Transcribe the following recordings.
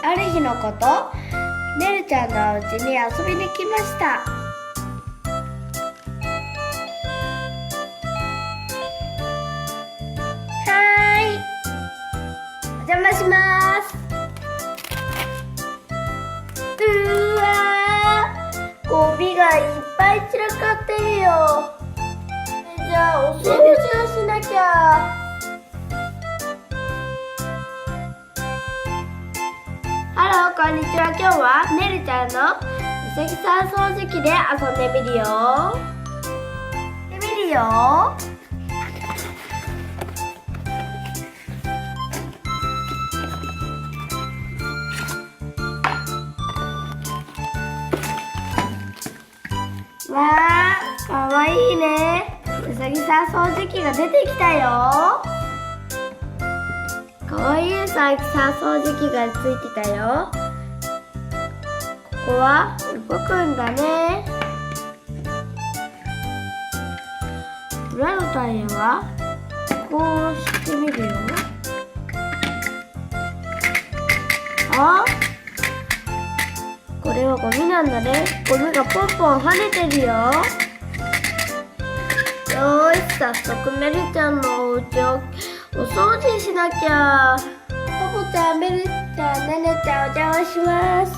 ある日のこと、ねるちゃんのお家に遊びに来ました。お邪魔します。うわー、ゴミがいっぱい散らかってるよ。じゃあお掃除をしなきゃ。ハロー、こんにちは。今日はねるちゃんのうさぎさん掃除機で遊んでみるよ。わー、かわいいね。うさぎさん掃除機が出てきたよ。かわいいうさぎさん掃除機がついてたよ。ここは動くんだね。裏のタイヤはこうしてみるよ。あ、これはゴミなんだね。ゴミがポンポン跳ねてるよ。よーし、早速メルちゃんのお家をお掃除しなきゃ。ポポちゃん、メルちゃん、ねねちゃん、お邪魔します。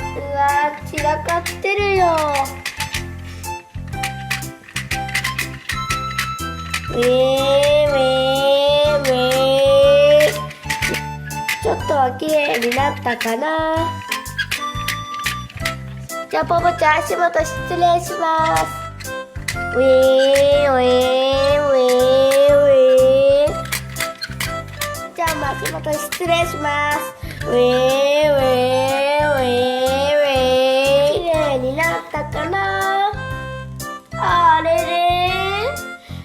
うわー、散らかってるよ。ちょっとは綺麗になったかな。じゃあポポちゃん、足元失礼します。じゃあ足元失礼します。綺麗になったかな。あれれ、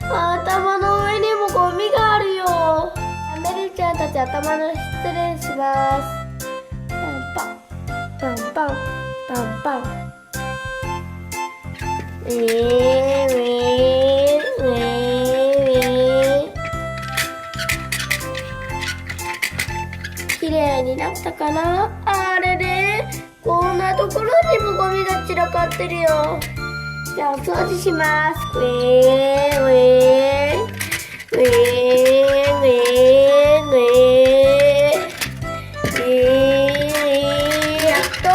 頭の上にもゴミがあるよ。メルちゃんたち、頭の失礼します。パンパンパンパンパンパン。綺麗になったかな。あれれ、こんなところにもゴミが散らかってるよ。じゃあお掃除します。やっと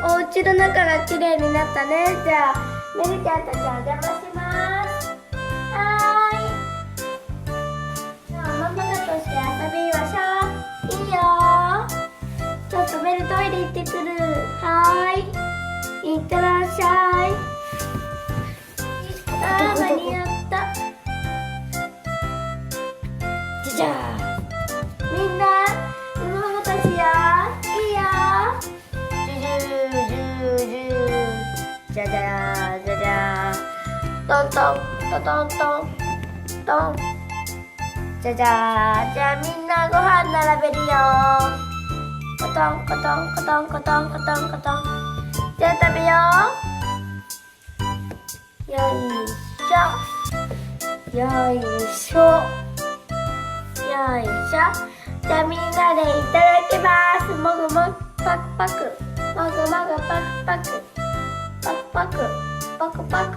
お家の中が綺麗になったね。じゃあメルちゃんたち、お邪魔します。はーい。じゃあママとして遊びましょう。いいよ。ちょっとメルトイレ行ってくる。はーい。いってらっしゃい。あー、間に合った。じゃあみんな、ママたちよ。いいよ。じゃじゃじゃじゃ、トントントトントントン。じゃじゃ、じゃあみんなご飯並べるよ。コトンコトンコトンコトンコトンコトン。じゃあ食べよう。よいしょよいしょよいしょ。じゃあみんなでいただきます。もぐもぐパクパク、もぐもぐパクパク、パクパクパクパク。